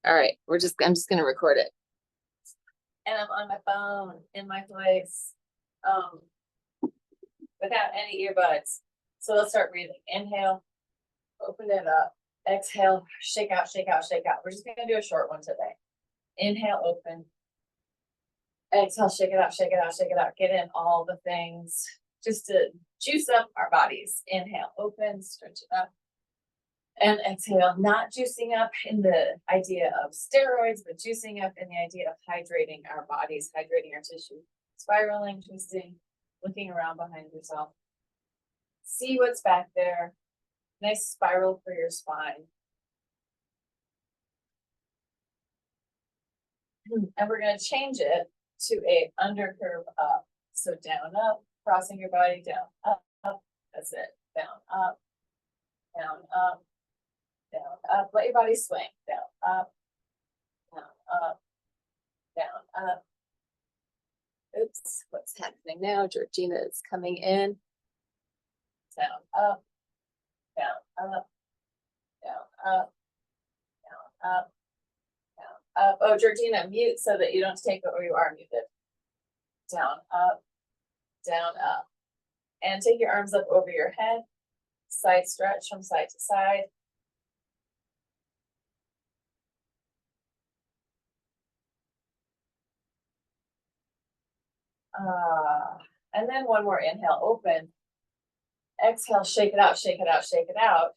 All right, I'm just gonna record it. And I'm on my phone in my place, without any earbuds. So let's start breathing. Inhale, open it up. Exhale, shake out, shake out, shake out. We're just gonna do a short one today. Inhale, open. Exhale, shake it out, shake it out, shake it out. Get in all the things just to juice up our bodies. Inhale, open, stretch it up. And exhale, not juicing up in the idea of steroids, but juicing up in the idea of hydrating our bodies, hydrating our tissue. Spiraling, twisting, looking around behind yourself. See what's back there. Nice spiral for your spine. And we're going to change it to a undercurve up. So down, up, crossing your body, down, up, up. That's it. Down, up, down, up, down, up. Let your body swing. Down, up, down, up, down, up. Oops, what's happening now? Georgina is coming in. Down, up, down, up, down, up, down, up, down, up. Oh, Georgina, mute so that you don't take it, or you are muted. Down, up, down, up. And take your arms up over your head. Side stretch from side to side. And then one more inhale, open. Exhale, shake it out, shake it out, shake it out.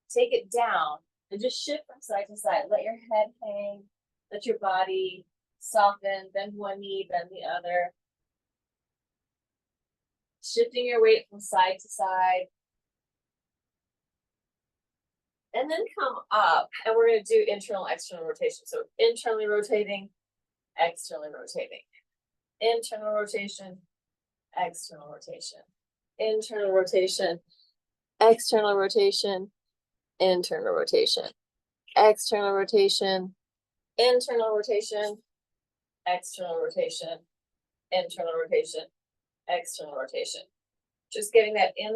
Take it down and just shift from side to side. Let your head hang, let your body soften, bend one knee, bend the other. Shifting your weight from side to side. And then come up, and we're going to do internal, external rotation. So internally rotating, externally rotating. Internal rotation, external rotation. Internal rotation, external rotation, internal rotation. External rotation, internal rotation, external rotation, internal rotation, external rotation. Just getting that in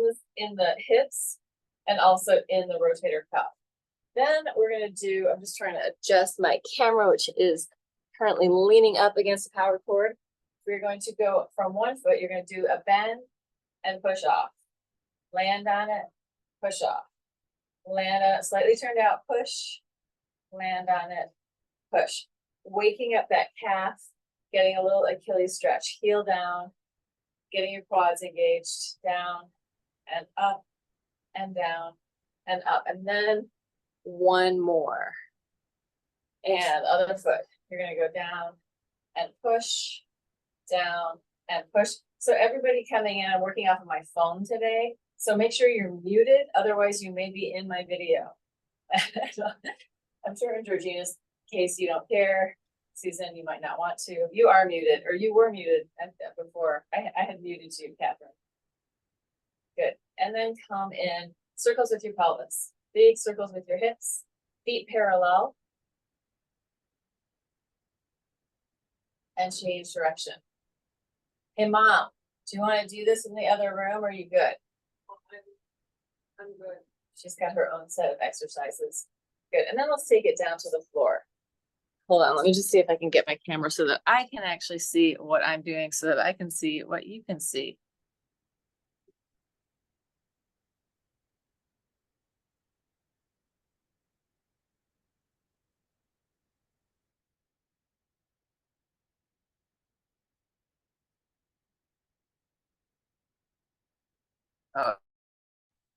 the hips and also in the rotator cuff. Then we're going to do, I'm just trying to adjust my camera, which is currently leaning up against the power cord. We're going to go from one foot, you're going to do a bend and push off. Land on it, push off. Land on it, slightly turned out, push. Land on it, push. Waking up that calf, getting a little Achilles stretch. Heel down, getting your quads engaged, down and up and down and up. And then one more. And other foot. You're going to go down and push, down and push. So everybody coming in, I'm working off of my phone today. So make sure you're muted. Otherwise, you may be in my video. I'm sure in Georgina's case, you don't care. Susan, you might not want to. You are muted, or you were muted before. I had muted you, Catherine. Good. And then come in circles with your pelvis. Big circles with your hips. Feet parallel. And change direction. Hey, Mom, do you want to do this in the other room, or are you good? I'm good. She's got her own set of exercises. Good. And then let's take it down to the floor. Hold on. Let me just see if I can get my camera so that I can actually see what I'm doing, so that I can see what you can see. Oh,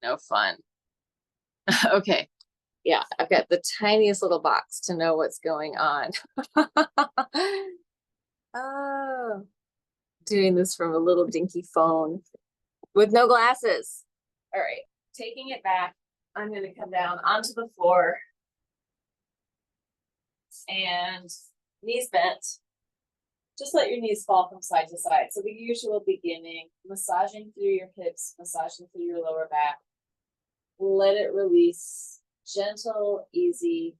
no fun. Okay. Yeah, I've got the tiniest little box to know what's going on. Oh, doing this from a little dinky phone with no glasses. All right, taking it back, I'm going to come down onto the floor and knees bent. Just let your knees fall from side to side. So the usual beginning, massaging through your hips, massaging through your lower back. Let it release. Gentle, easy.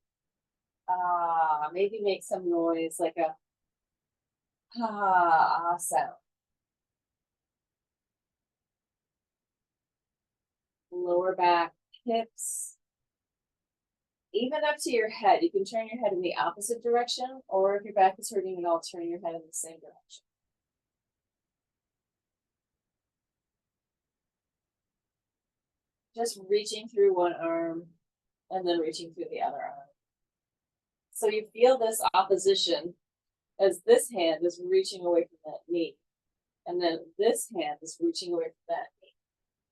Maybe make some noise like a sound. Lower back, hips, Even up to your head, you can turn your head in the opposite direction, or if your back is hurting at all, turn your head in the same direction. Just reaching through one arm and then reaching through the other arm. So you feel this opposition as this hand is reaching away from that knee. And then this hand is reaching away from that knee.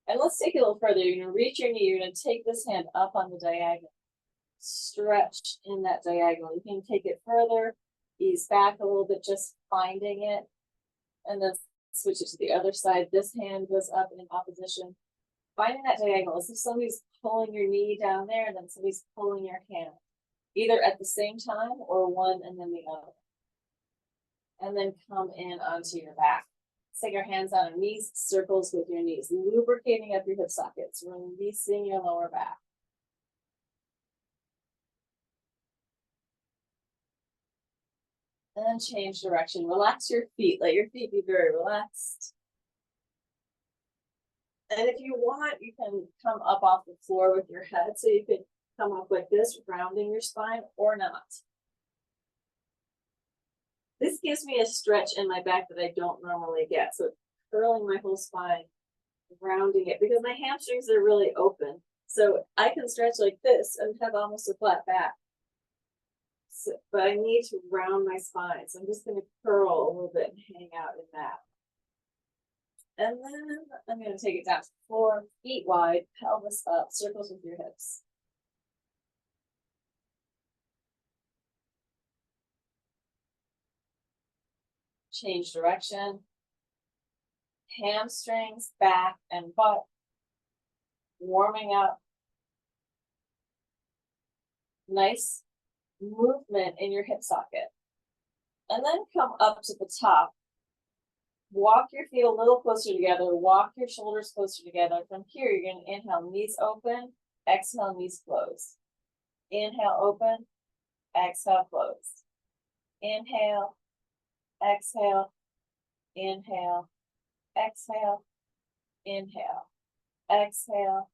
And let's take it a little further. You're going to reach your knee. You're going to take this hand up on the diagonal. Stretch in that diagonal. You can take it further, ease back a little bit, just finding it. And then switch it to the other side. This hand goes up in opposition. Finding that diagonal. So if somebody's pulling your knee down there, and then somebody's pulling your hand, either at the same time or one and then the other. And then come in onto your back. Take your hands on your knees, circles with your knees, lubricating up your hip sockets, releasing your lower back. And then change direction. Relax your feet. Let your feet be very relaxed. And if you want, you can come up off the floor with your head. So you could come up like this, rounding your spine, or not. This gives me a stretch in my back that I don't normally get. So curling my whole spine, rounding it, because my hamstrings are really open. So I can stretch like this and have almost a flat back. So, but I need to round my spine. So I'm just going to curl a little bit and hang out in that. And then I'm going to take it down to the floor, feet wide, pelvis up, circles with your hips. Change direction. Hamstrings, back, and butt. Warming up. Nice movement in your hip socket. And then come up to the top. Walk your feet a little closer together. Walk your shoulders closer together. From here, you're going to inhale, knees open. Exhale, knees close. Inhale, open. Exhale, close. Inhale. Exhale. Inhale. Exhale. Inhale. Exhale.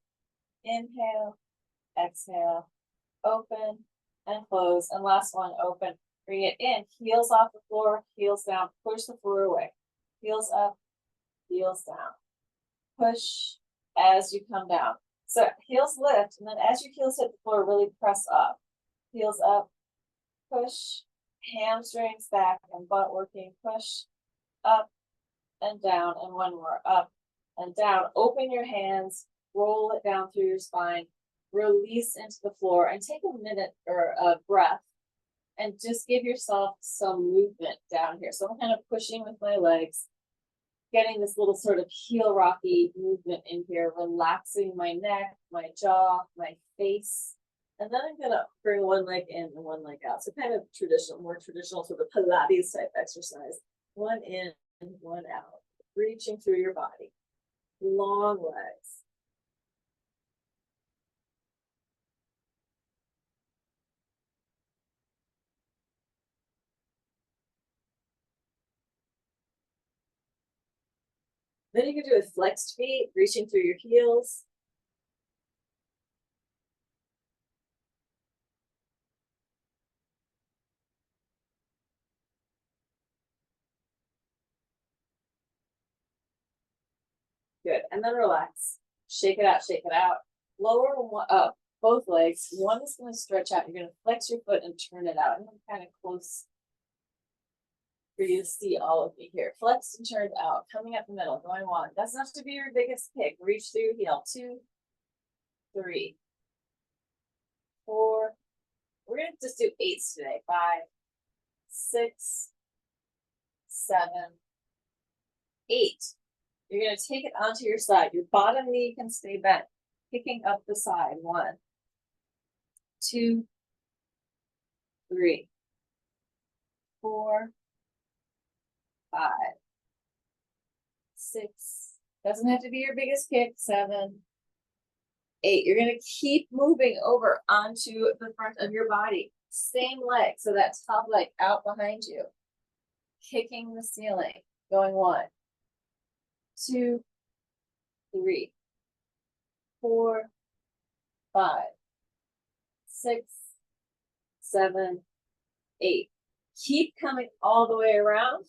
Inhale. Exhale. Open and close. And last one, open. Bring it in. Heels off the floor. Heels down. Push the floor away. Heels up, heels down. Push as you come down. So heels lift, and then as your heels hit the floor, really press up. Heels up, push, hamstrings back and butt working. Push, up and down, and one more, up and down. Open your hands, roll it down through your spine, release into the floor, and take a minute or a breath. And just give yourself some movement down here. So I'm kind of pushing with my legs, getting this little sort of heel rocky movement in here, relaxing my neck, my jaw, my face. And then I'm gonna bring one leg in and one leg out. So kind of traditional, more traditional sort of Pilates type exercise. One in, one out, reaching through your body. Long legs. Then you can do a flexed feet, reaching through your heels. Good, and then relax. Shake it out, shake it out. Lower one up, both legs. One is going to stretch out. You're going to flex your foot and turn it out. And I'm kind of close for you to see all of me here. Flex and turned out, coming up the middle, going one. That's enough to be your biggest kick. Reach through your heel. 2, 3, 4. We're going to just do 8s today. 5, 6, 7, 8. You're going to take it onto your side. Your bottom knee can stay bent. Kicking up the side. 1, 2, 3, 4, 5, 6. Doesn't have to be your biggest kick. 7, 8. You're going to keep moving over onto the front of your body. Same leg. So that top leg out behind you. Kicking the ceiling. Going 1, 2, 3, 4, 5, 6, 7, 8. Keep coming all the way around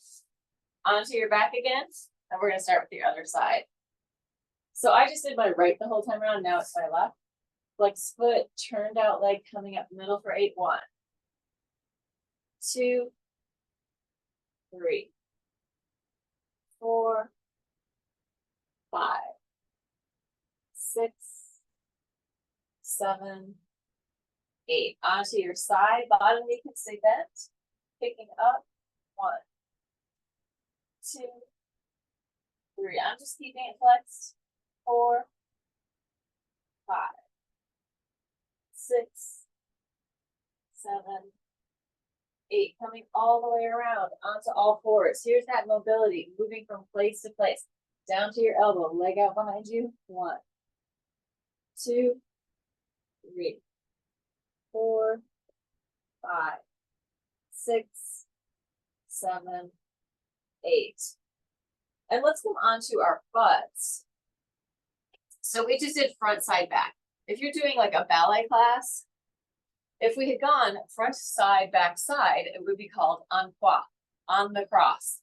onto your back again. And we're going to start with the other side. So I just did my right the whole time around. Now it's my left. Flex foot, turned out leg coming up middle for 8. 1, 2, 3, 4, 5, 6, 7, 8. Onto your side, bottom knee can stay bent. Picking up. 1, 2, 3. I'm just keeping it flexed. 4, 5, 6, 7, 8. Coming all the way around onto all fours. Here's that mobility, moving from place to place. Down to your elbow, leg out behind you. 1, 2, 3, 4, 5, 6, 7, 8. And let's come on to our butts. So we just did front, side, back. If you're doing like a ballet class, if we had gone front, side, back, side, it would be called en croix, on the cross.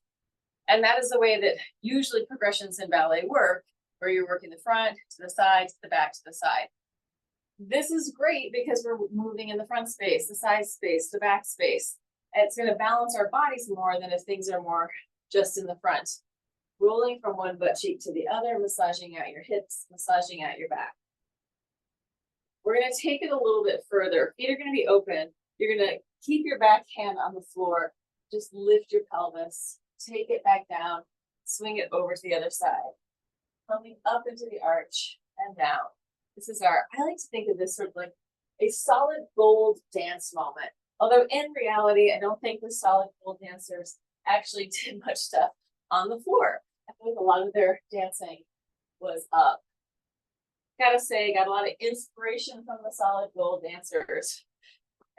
And that is the way that usually progressions in ballet work, where you're working the front to the side, to the back, to the side. This is great because we're moving in the front space, the side space, the back space. It's going to balance our bodies more than if things are more just in the front. Rolling from one butt cheek to the other, massaging out your hips, massaging out your back. We're going to take it a little bit further. Feet are going to be open. You're going to keep your back hand on the floor. Just lift your pelvis. Take it back down. Swing it over to the other side. Coming up into the arch and down. This is our, I like to think of this sort of like a solid gold dance moment. Although in reality, I don't think the solid gold dancers actually did much stuff on the floor. I think a lot of their dancing was up. Gotta say, got a lot of inspiration from the solid gold dancers.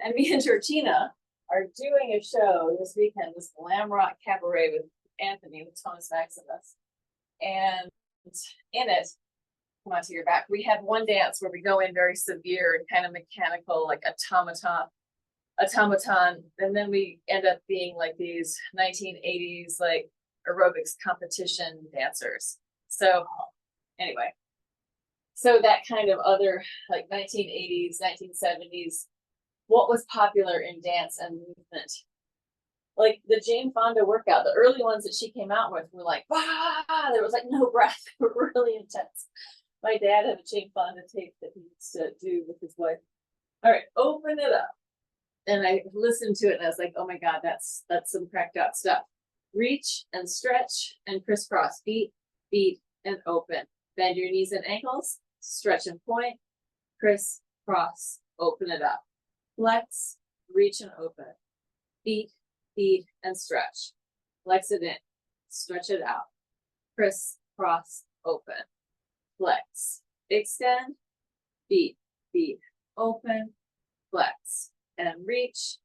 And me and Georgina are doing a show this weekend, this glam rock cabaret with Anthony, with Thomas Maximus. And in it, come on to your back, we have one dance where we go in very severe and kind of mechanical, like automaton, and then we end up being like these 1980s like aerobics competition dancers. So anyway, so that kind of other like 1980s, 1970s, what was popular in dance and movement? Like the Jane Fonda workout, the early ones that she came out with were like, wow, there was like no breath, they were really intense. My dad had a Jane Fonda tape that he used to do with his wife. All right, open it up. And I listened to it and I was like, oh my God, that's some cracked out stuff. Reach and stretch and crisscross, feet, and open. Bend your knees and ankles, stretch and point, crisscross, open it up. Flex, reach and open. Feet, and stretch. Flex it in, stretch it out. Crisscross, open. Flex, extend, feet, open, flex, and reach,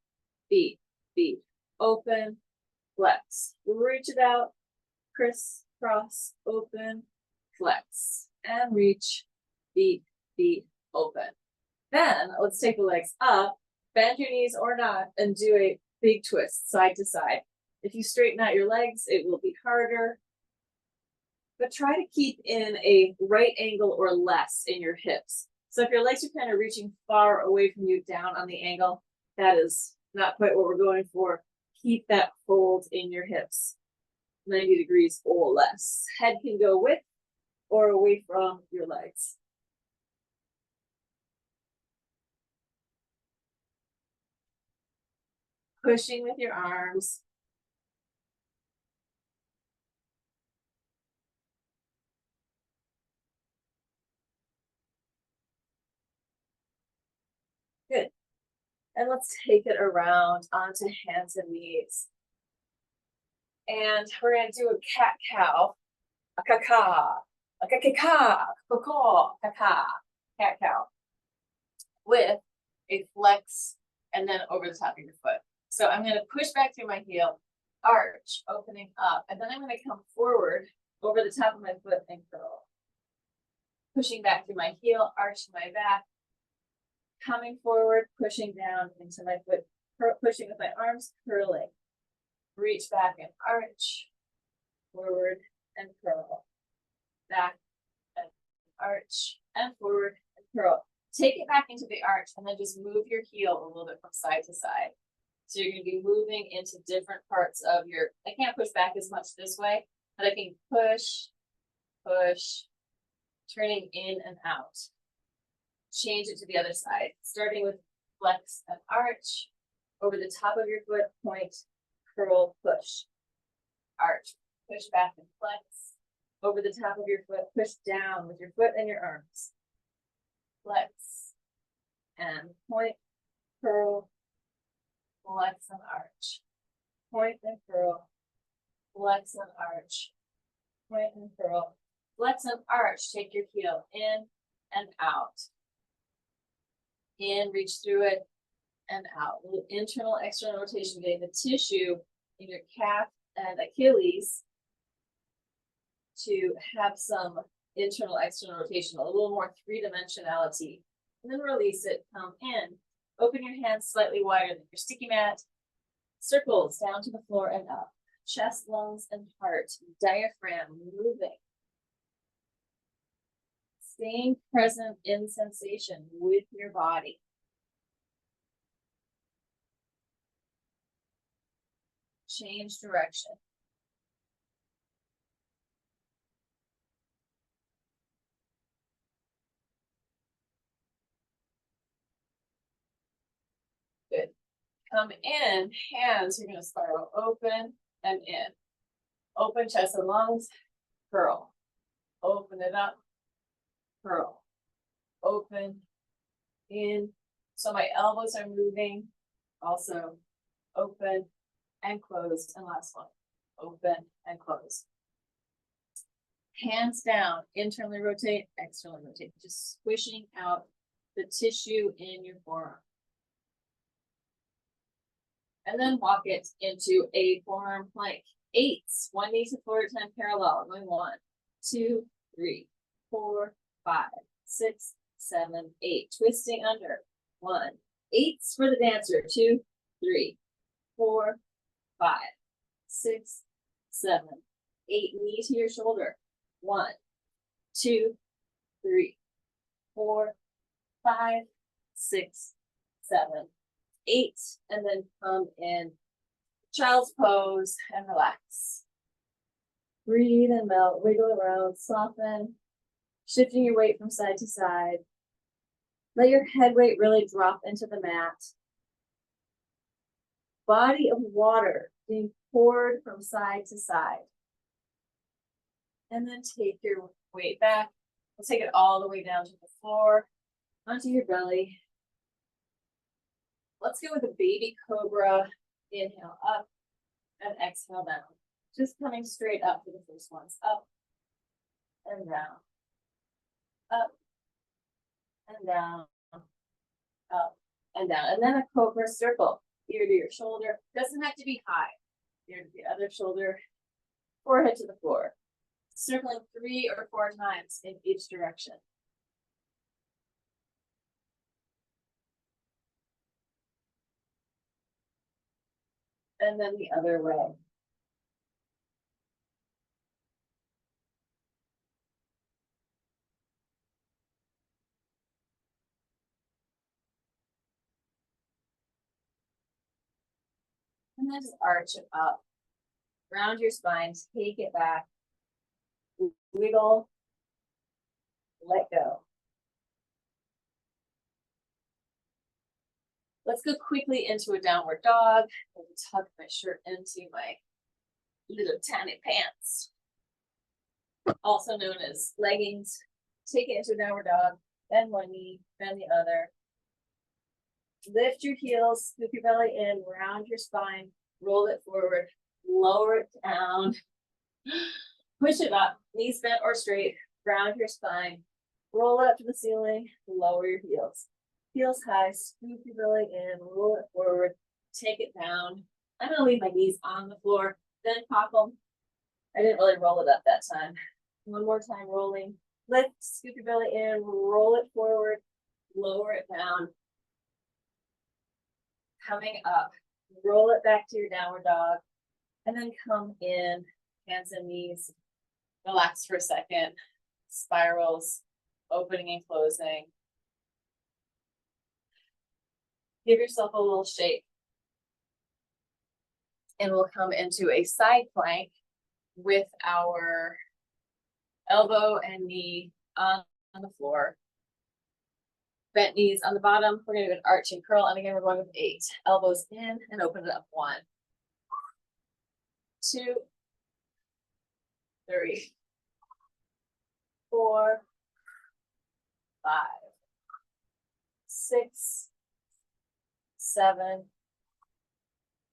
feet, open, flex. Reach it out, crisscross, open, flex, and reach, feet, open. Then let's take the legs up, bend your knees or not, and do a big twist side to side. If you straighten out your legs, it will be harder. But try to keep in a right angle or less in your hips. So if your legs are kind of reaching far away from you down on the angle, that is not quite what we're going for. Keep that fold in your hips, 90 degrees or less. Head can go with or away from your legs. Pushing with your arms. Good. And let's take it around onto hands and knees. And we're going to do a cat-cow, a caca, a caca, caca, cat-cow, with a flex and then over the top of your foot. So I'm going to push back through my heel, arch, opening up, and then I'm going to come forward over the top of my foot and curl. Pushing back through my heel, arching my back, Coming forward, pushing down into my foot, pushing with my arms, curling. Reach back and arch, forward and curl. Back and arch and forward and curl. Take it back into the arch and then just move your heel a little bit from side to side. So you're going to be moving into different parts of your, I can't push back as much this way, but I can push, push, turning in and out. Change it to the other side, starting with flex and arch, over the top of your foot, point, curl, push, arch, push back and flex, over the top of your foot, push down with your foot and your arms, flex, and point, curl, flex and arch, point and curl, flex and arch, point and curl, flex and arch, take your heel in and out. In, reach through it, and out. A little internal, external rotation, getting the tissue in your calf and Achilles to have some internal, external rotation, a little more three-dimensionality. And then release it, come in. Open your hands slightly wider than your sticky mat. Circles down to the floor and up. Chest, lungs, and heart. Diaphragm moving. Staying present in sensation with your body. Change direction. Good. Come in, hands, you're going to spiral open and in. Open chest and lungs, curl. Open it up. Curl, open, in. So my elbows are moving. Also open and close. And last one, open and close. Hands down, internally rotate, externally rotate. Just squishing out the tissue in your forearm. And then walk it into a forearm plank. 8s, 1 knee to floor, 10 parallel. Going 1, 2, 3, 4, 5, 6, 7, 8. Twisting under. 1. 8s for the dancer. 2, 3, 4, 5, 6, 7, 8. Knee to your shoulder. 1, 2, 3, 4, 5, 6, 7, 8. And then come in child's pose and relax. Breathe and melt. Wiggle around. Soften. Shifting your weight from side to side. Let your head weight really drop into the mat. Body of water being poured from side to side. And then take your weight back. We'll take it all the way down to the floor, onto your belly. Let's go with a baby cobra. Inhale up and exhale down. Just coming straight up for the first ones. Up and down. Up and down, up and down. And then a cobra circle, ear to your shoulder. Doesn't have to be high. Ear to the other shoulder, forehead to the floor. Circling 3 or 4 times in each direction. And then the other way. And then just arch it up. Round your spine, take it back. Wiggle. Let go. Let's go quickly into a downward dog. I'll tuck my shirt into my little tiny pants, also known as leggings. Take it into a downward dog. Bend one knee, bend the other. Lift your heels, scoop your belly in, round your spine, roll it forward, lower it down, push it up, knees bent or straight, round your spine, roll it up to the ceiling, lower your heels. Heels high, scoop your belly in, roll it forward, take it down. I'm gonna leave my knees on the floor, then pop them. I didn't really roll it up that time. One more time, rolling. Lift, scoop your belly in, roll it forward, lower it down. Coming up, roll it back to your downward dog, and then come in, hands and knees. Relax for a second. Spirals, opening and closing. Give yourself a little shake. And we'll come into a side plank with our elbow and knee on the floor. Bent knees on the bottom. We're going to do an arch and curl. And again, we're going with 8. Elbows in and open it up. 1, 2, 3, 4, 5, 6, 7,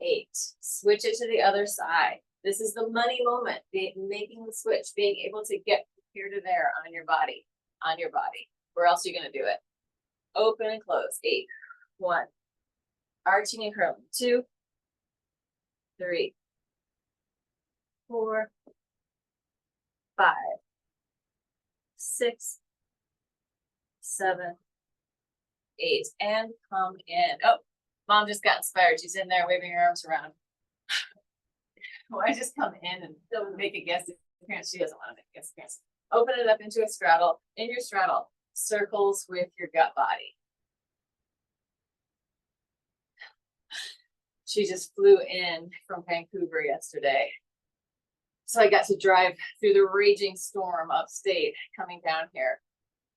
8. Switch it to the other side. This is the money moment, making the switch, being able to get from here to there on your body, Where else are you going to do it? Open and close. 8, 1. Arching and curling. 2, 3, 4, 5, 6, 7, 8. And come in. Oh, Mom just got inspired. She's in there waving her arms around. Why just come in and don't make a guest appearance? She doesn't want to make a guest appearance. Open it up into a straddle. In your straddle, circles with your gut body. She just flew in from Vancouver yesterday. So I got to drive through the raging storm upstate coming down here.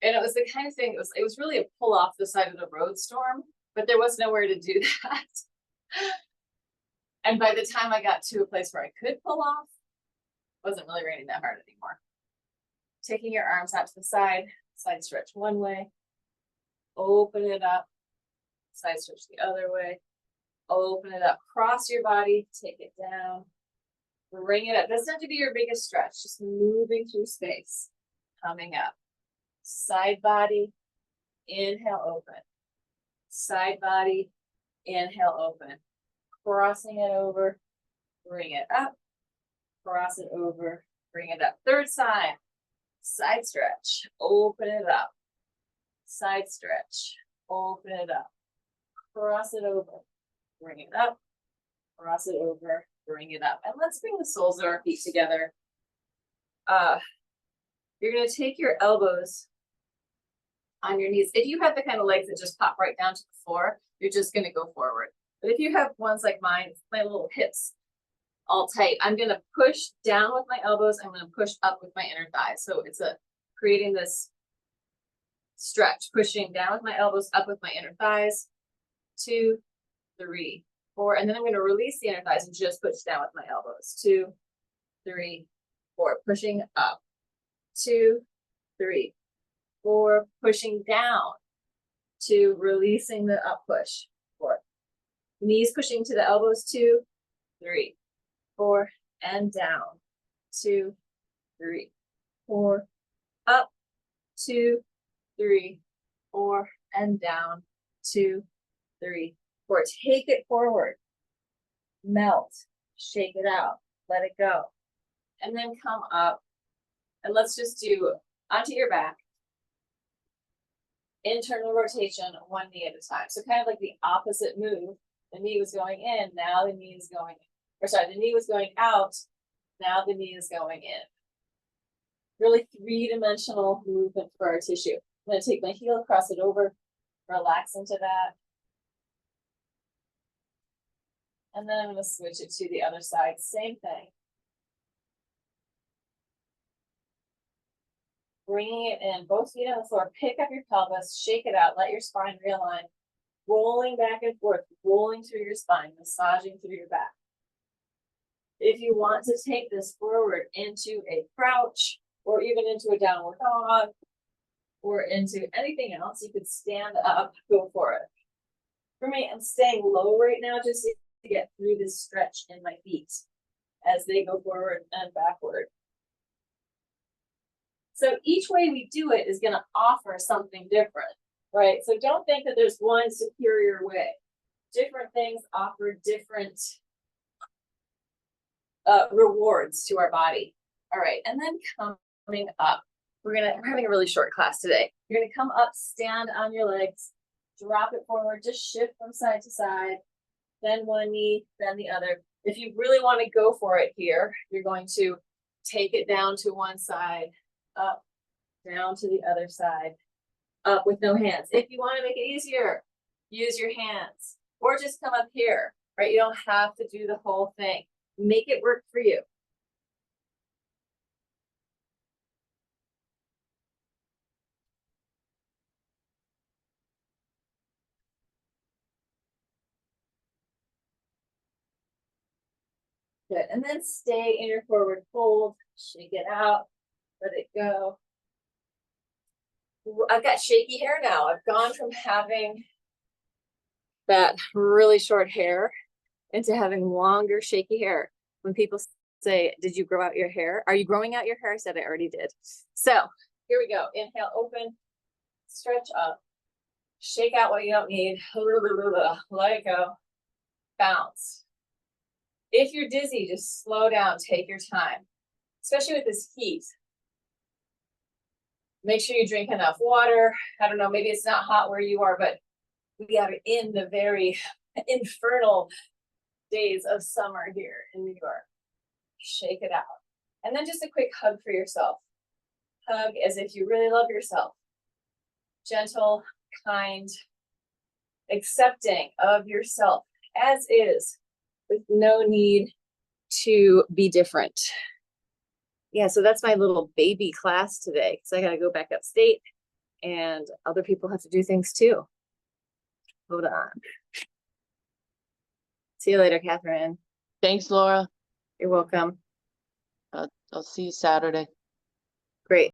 And it was the kind of thing, it was really a pull off the side of the road storm, but there was nowhere to do that. And by the time I got to a place where I could pull off, it wasn't really raining that hard anymore. Taking your arms out to the side stretch one way, open it up, side stretch the other way, open it up, cross your body, take it down, bring it up. Doesn't have to be your biggest stretch, just moving through space, coming up. Side body, inhale, open. Side body, inhale, open. Crossing it over, bring it up, cross it over, bring it up. Third side, side stretch, open it up, side stretch, open it up, cross it over, bring it up, cross it over, bring it up. And let's bring the soles of our feet together. You're going to take your elbows on your knees. If you have the kind of legs that just pop right down to the floor, you're just going to go forward. But if you have ones like mine, my little hips all tight, I'm going to push down with my elbows. I'm going to push up with my inner thighs. So it's creating this stretch, pushing down with my elbows, up with my inner thighs. 2, 3, 4. And then I'm going to release the inner thighs and just push down with my elbows. 2, 3, 4. Pushing up. 2, 3, 4. Pushing down. 2. Releasing the up push. 4. Knees pushing to the elbows. 2, 3, 4. And down. 2, 3, 4. Up. 2, 3, 4. And down. 2, 3, 4. Take it forward. Melt. Shake it out. Let it go. And then come up. And let's just do onto your back. Internal rotation, one knee at a time. So kind of like the opposite move. The knee was going in, now the knee is going, the knee was going out, now the knee is going in. Really 3-dimensional movement for our tissue. I'm going to take my heel, cross it over, relax into that. And then I'm going to switch it to the other side, same thing. Bringing it in, both feet on the floor, pick up your pelvis, shake it out, let your spine realign, rolling back and forth, rolling through your spine, massaging through your back. If you want to take this forward into a crouch, or even into a downward dog, or into anything else, you could stand up, go for it. For me, I'm staying low right now just to get through this stretch in my feet as they go forward and backward. So each way we do it is going to offer something different, right? So don't think that there's one superior way. Different things offer different rewards to our body. All right, and then coming up, we're having a really short class today. You're going to come up, stand on your legs, drop it forward, just shift from side to side, then one knee, then the other. If you really want to go for it here, you're going to take it down to one side, up, down to the other side, up with no hands. If you want to make it easier, use your hands or just come up here, right? You don't have to do the whole thing. Make it work for you. Good. And then stay in your forward fold, shake it out, let it go. I've got shaky hair now. I've gone from having that really short hair into having longer, shaky hair. When people say, did you grow out your hair? Are you growing out your hair? I said I already did. So here we go. Inhale, open, stretch up, shake out what you don't need. Let it go. Bounce. If you're dizzy, just slow down, take your time, especially with this heat. Make sure you drink enough water. I don't know, maybe it's not hot where you are, but we are in the very infernal days of summer here in New York. Shake it out. And then just a quick hug for yourself. Hug as if you really love yourself. Gentle, kind, accepting of yourself as is, with no need to be different. Yeah, so that's my little baby class today, because I got to go back upstate and other people have to do things too. Hold on. See you later, Catherine. Thanks, Laura. You're welcome. I'll see you Saturday. Great.